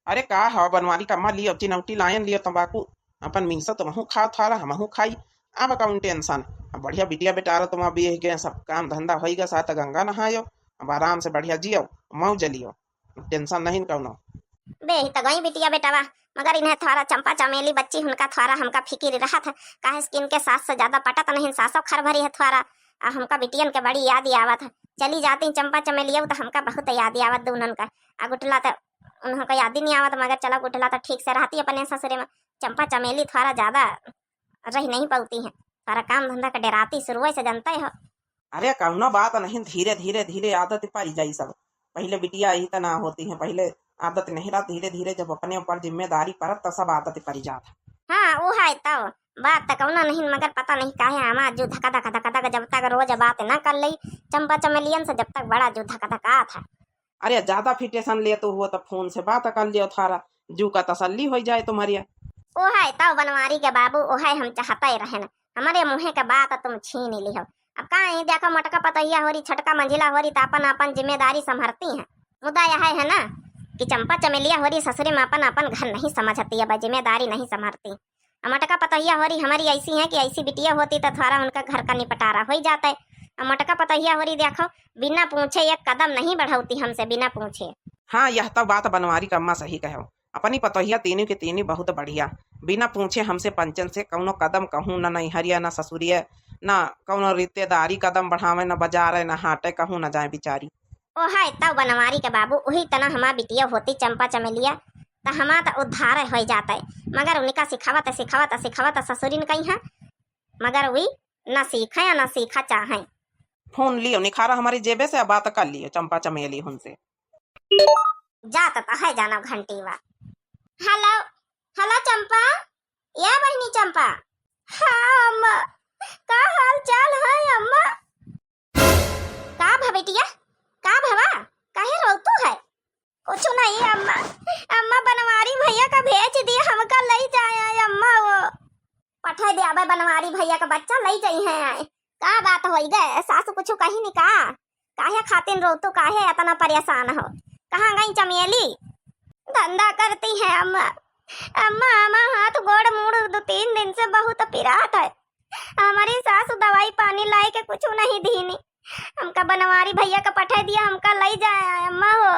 अरे का हवा बनवारी कम्मा लियो चिनौटी लायन लियो तंबाकू अपन मीसा तो महू खाओ थारा हमहू खाई। अब कौन टेंशन। अब बढ़िया बिटिया बेटा रहा तुम अभी गए सब काम धंधा हो गया साथ गंगा नहायो। अब आराम से बढ़िया जियो मौज लियो। टेंशन नहीं कौनो। बे ही तो गई बिटिया बेटावा, मगर इन्हें थोड़ा चंपा चमेली बच्ची हुनका थोड़ा हमका फिकिर रहा था। काहे कि इनके सास से ज्यादा पटत नहीं, सासो खर भरी है थोड़ा। आ हमका बिटियन के बड़ी याद आवत है। चली जाती चंपा चमेलिया तो हमका बहुत याद आवत दूनन का। आ गुटला तो उनको याद ही नहीं आवत, मगर चला गुटला तो ठीक से रहती अपने ससुरे में। चंपा चमेली थोड़ा ज्यादा रही नहीं पाती है, थोड़ा काम धंधा का डराती शुरू से जानते हो। अरे कौनो बात नहीं, धीरे धीरे धीरे आदत पाई जाई सब। पहले बिटिया ही तो ना होती है, पहले आदत नहीं रहा। धीरे धीरे जब अपने ऊपर जिम्मेदारी परत तो सब आदत पड़ जाता। हाँ वो है तब बात तो कौना नहीं, मगर पता नहीं काहे हमार जो धका धका धका धका जब तक रोज बात ना कर ली चंपा चमेलियन से, जब तक बड़ा जो धका धका था। अरे ज्यादा फिटेशन ले तो हुआ तो फोन से बात कर लियो थारा, जू का तसल्ली हो जाए तुम्हारी। ओ है तब बनवारी के बाबू, ओ है हम चाहता ही रहे ना हमारे मुँह के बात तुम छीन ली हो। अब कहीं देखो मटका पतैया हो रही छटका मंजिला हो रही तो अपन अपन जिम्मेदारी संभरती है। मुद्दा यह है ना कि चंपा चमेलिया हो रही ससुरे में अपन अपन घर नहीं समझती है, जिम्मेदारी नहीं संभरती। मटका पतैया हो रही हमारी ऐसी है कि ऐसी बिटिया होती तो थोड़ा उनका घर का निपटारा हो ही जाता है। मटका पतैया हो रही देखो बिना पूछे एक कदम नहीं बढ़ाती हमसे, बिना पूछे। हाँ यह तो बात बनवारी कम्मा सही कहो। अपनी पतोहिया तीनों के तीनों बहुत बढ़िया, बिना पूछे हमसे पंचन से कौनो कदम कहूँ न नैहरिया न ससुरिया न कौनो रिश्तेदारी कदम बढ़ावे न बाजारे न हाटे कहूँ न जाए बिचारी। ओ है तब बनवारी के बाबू वही तना हमार बिटिया होती चंपा चमेलिया तो हमार तो उद्धार हो जाता है। मगर उनका सिखावत सिखावत सिखावत ससुरिन कही है, मगर वही न सीखे या न सीखा चाहे। फोन लियो निखारा हमारी जेबे से बात कर लियो चंपा चमेली उनसे। जाता तो है जाना घंटी वा। हेलो हेलो चंपा, या बहनी चंपा। हाँ अम्मा, का हाल चाल है अम्मा? का भबेटिया, का भवा, काहे रोतू है? कुछ नहीं अम्मा, अम्मा बनवारी भैया का भेज दिया हमका ले जाए अम्मा। वो पठा दिया भाई बनवारी भैया का बच्चा ले जाई है। का बात होई गए सासू कुछ कही नहीं का? काहे खातिन रोतू, काहे इतना परेशान हो? कहाँ गई चमेली? धंधा करती है अम्मा। अम्मा अम्मा हाथ गोड़ मुड़ 2-3 दिन से बहुत पिरात है। हमारी सासू दवाई पानी लाई के कुछ नहीं दीनी। हमका बनवारी भैया का पठा दिया हमका ले जाए अम्मा, हो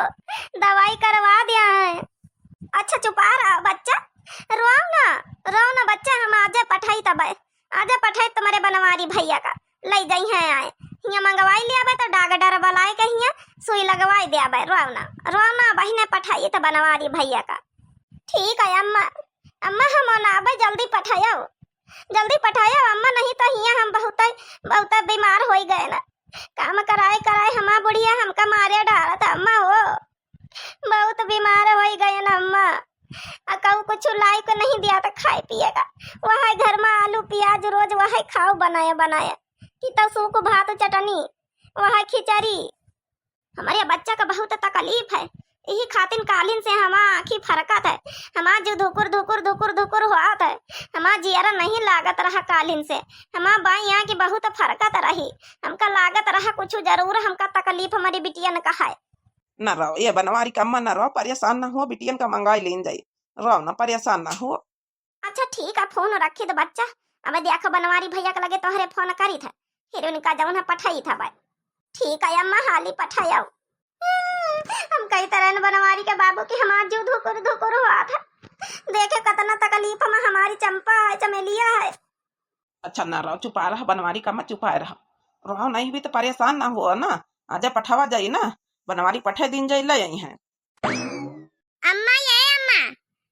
दवाई करवा दिया है। अच्छा चुपा रहा बच्चा, रो ना बच्चा, हम आजे पठाई तब आजे पठाई तुम्हारे बनवारी भैया का ले गई है आए हिया मंगवाई लिया बे तो डॉक्टर बुलाए के हिया सुई लगवाई दिया बे। रो ना बहने पठाई तो बनवारी भैया का। ठीक है अम्मा, अम्मा हम ना बे जल्दी पठायो अम्मा, नहीं तो हिया हम बहुत बीमार हो गए ना। काम कराए कराए हमारा बुढ़िया हमका मारे डाला था अम्मा, हो बहुत बीमार हो गए ना अम्मा। कहू कुछ लाई को नहीं दिया तो खाए पिएगा, वह घर में आलू प्याज रोज वह खाओ बनाया कि तो सूख भात चटनी वह खिचड़ी। हमारे बच्चा का बहुत तकलीफ है, यही खातिन कालीन से हमारा आँखी फरकत है। हमारा जो धुकुर धुकुर धुकुर धुकुर होत है, हमारा जियरा नहीं लागत रहा कालीन से। हमारा बाई यहाँ की बहुत फरकत रही, हमका लागत रहा कुछ जरूर हमका तकलीफ हमारी बिटिया ने कहा है। न रहो ये बनवारी कम्मा न रहो, परेशान न हो, बिटियन का मंगाई लेन जाई, रहो न परेशान न हो। अच्छा ठीक है फोन रखी तो बच्चा, अब देखो बनवारी भैया के लगे तोहरे फोन करी था, फिर उनका जौन पठाई था भाई। ठीक है अम्मा हाली पठाओ। हम कई तरह बनवारी के बाबू की हमार जो धुकुर धुकुर हुआ था, देखे कितना तकलीफ में हमारी चंपा है चमेलिया है। अच्छा न रहो, चुपा रहा बनवारी कम्मा, चुपा रहो नहीं भी तो परेशान ना हो ना। आजा पठावा जाई ना, बनवारी पठे दिन जाई ले आई है। अम्मा ये अम्मा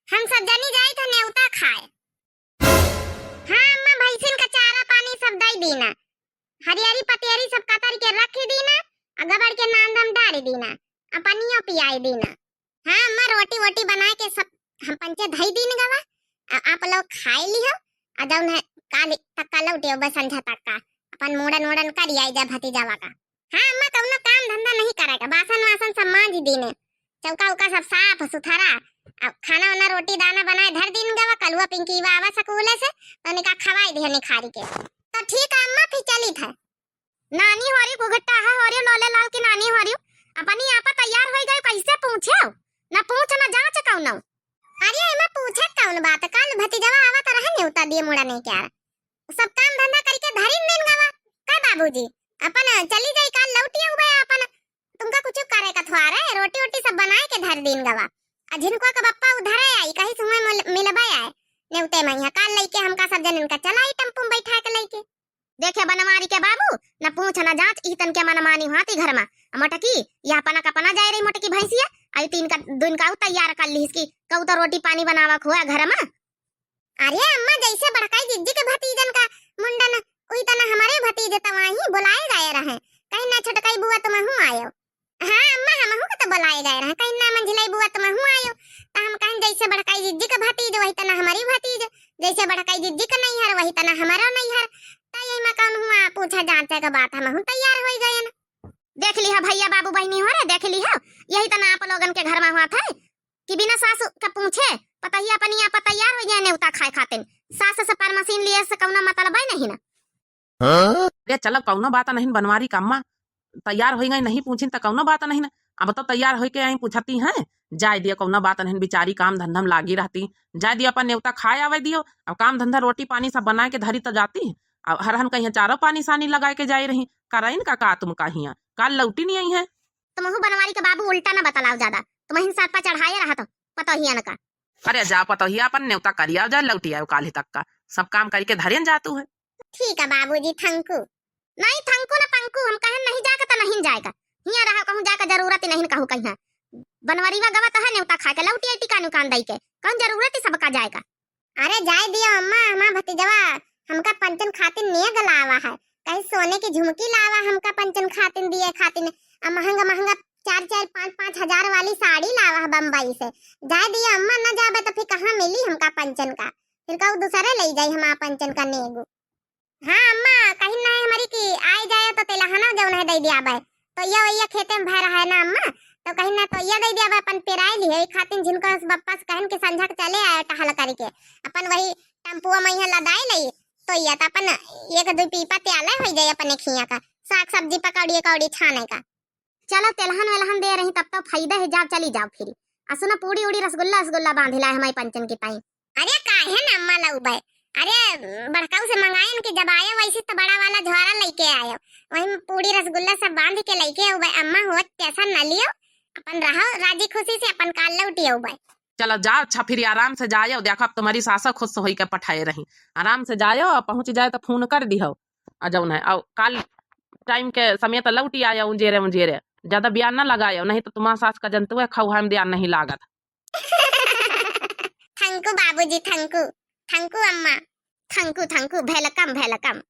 हम सब जनी जाई था नेवता खाए। हाँ अम्मा भैंसिन का चारा पानी सब दई दीना, हरियारी पतेरी सब कतर के रख दीना, गबड़ के नांदम डाल दीना, अपनियो पियाई दीना। हाँ अम्मा रोटी वोटी बना के सब हम पंचे धई दीन गवा, आप लोग खाए लियो। जौन है काली तक्का लौटे बस संझा तक का अपन मुड़न कर आई जा भतीजावा का। हाँ अम्मा कौनो काम धंधा नहीं करेगा, बासन वासन सब मांज दीने, चौका उका सब साफ सुथरा, अब खाना वाना रोटी दाना बनाए धर दिन गवा। कलुआ पिंकी आवा स्कूल से तो निका खवाई दे निखारी के। तो ठीक है अम्मा फिर चली था। नानी हो रही गुगट्टा है हो रही लोले लाल की नानी हो रही अपनी आपा तैयार हो गई, कैसे पूछे ना पूछ ना जांच कौनो। कौन बात कल भतीजवा आवा तो रहा न्योता दिए मुड़ा नहीं क्या सब काम धंधा करके धरी दिन गवा का बाबूजी अपन चली जाई काल लौटिया हुआ अपन तुमका कुछ करे का थवार है रोटी वोटी सब बनाए के धर दिन गवा आ जिनको का बप्पा उधर आई कहीं समय मिलबा आए नेवते मैया काल लइके हमका सब जन इनका चलाई टेम्पो में बैठा के लइके देखे बनवारी के बाबू न पूछ न जांच ईतन के मनमानी हाथी घर में मटकी या अपना कपना जाए रही मटकी भैंसिया आई तीन का दिन का तैयार कर ली इसकी कहू तो रोटी पानी बनावा खुआ घर में अरे अम्मा जैसे बड़काई जिज्जी के भतीजन का मुंडन उई तना हमारे भतीजे तो वहीं बुलाए गए रहे कहीं ना छोटकाई बुआ तुम हूं आयो हां अम्मा हम हूं तो बुलाए गए रहे कहीं ना मंझिलाई बुआ तुम हूं आयो तो हम कहीं जैसे बड़काई जिज्जी का भतीज वही तना हमारी भतीज जैसे बड़काई जिज्जी का नहीं हर वही तना हमारा नहीं हर तो यही में कौन हुआ पूछा जांचे का बात हम हूं तैयार हो गए ना देख ली है भैया बाबू बहनी हो रे देख ली है यही तना आप लोगन के घर में हुआ था कि बिना सास का पूछे पता ही अपन यहाँ पर तैयार हो जाए नेवता खाए खातिर सास से पर मशीन लिए से कौना मतलब है नहीं ना अरे चलो कौनो बात नहीं बनवारी का अम्मा तैयार हो गई नहीं पूछी तो कौनो बात नहीं ना अब तो तैयार होके आई पूछती हैं जाए दियो कौनो बात नहीं बेचारी काम धंधा में लागी रहती जाए दियो अपन नेवता खाए आवे दियो अब काम धंधा रोटी पानी सब बना के धरी तो जाती अब हर हम कहीं चारों पानी सानी लगा के जाए रही कराइन का तुम कहिया काल लौटी नहीं आई है तुम बनवारी के बाबू उल्टा ना बतलाओ ज्यादा तुम हिन साथ पर चढ़ाए रहा तो पता ही ना का अरे जा पता ही अपन नेवता करिया जा लौटी आओ काल तक का सब काम करके धरियन जातू है ठीक है बाबूजी थैंकू नहीं थैंकू ना पंकू हम कहें नहीं जाकर तो नहीं जाएगा हिया रहा कहूं जाकर जरूरत ही नहीं कहूं कहीं बनवरीवा गवा तो है नेवता खा के लौटी आई टिका नुकान दई के कौन जरूरत ही सबका जाएगा अरे जाए दियो अम्मा हमारा भतीजवा हमका पंचन खातिर नेग लावा है कहीं सोने की झुमकी लावा हमका पंचन खातिर दिए खातिर महंगा महंगा 4-5 हजार वाली साड़ी लावा है बम्बई से जाए दियो अम्मा न जाबे तो फिर कहाँ मिली हमका पंचन का फिर कहूं दूसरे ले जाई हमारा पंचन का नेगू हाँ अम्मा कहीं ना हमारी की आए जाए तो तेलहना जौन है दे दिया भाई तो ये खेते में भय रहा है ना अम्मा तो कहीं ना तो ये दे दिया भाई अपन पेराई ली है खातिर जिनको बप्पा से कहन के संझा चले आए टहल करके अपन वही टेम्पुआ में यहाँ लदाई लई तो ये तो अपन एक दो पीपा त्याले हो जाए अपने खिया का साग सब्जी पकौड़ी कौड़ी छाने का चलो तेलहन वेलहन दे रही तब तो फायदा है जाओ चली जाओ फिर असुना पूड़ी उड़ी रसगुल्ला बांधिला है हमारी पंचन की पाई अरे काहे ना अम्मा लउबे अरे बड़काऊ से मंगाए कि जब आए वैसे तो बड़ा वाला झोरा लेके आयो वही पूड़ी रसगुल्ला सब बांध के लेके आऊ अम्मा हो टेंशन न लियो अपन रहो राजी खुशी से अपन काल लौटियो भाई चलो जाओ अच्छा फिर आराम से जाओ देखो अब तुम्हारी सासा खुश होई के पठाए रही आराम से जाओ पहुंच जाए तो फोन कर दिहो आ जाओ ना और काल टाइम के समय तो लौटी आया उंजेरे ज्यादा बयान ना लगायो नहीं तो तुम्हारा सास का जंतु है खौहा में ध्यान नहीं लागत थैंकू बाबूजी थैंकू अम्मा थैंकू वेलकम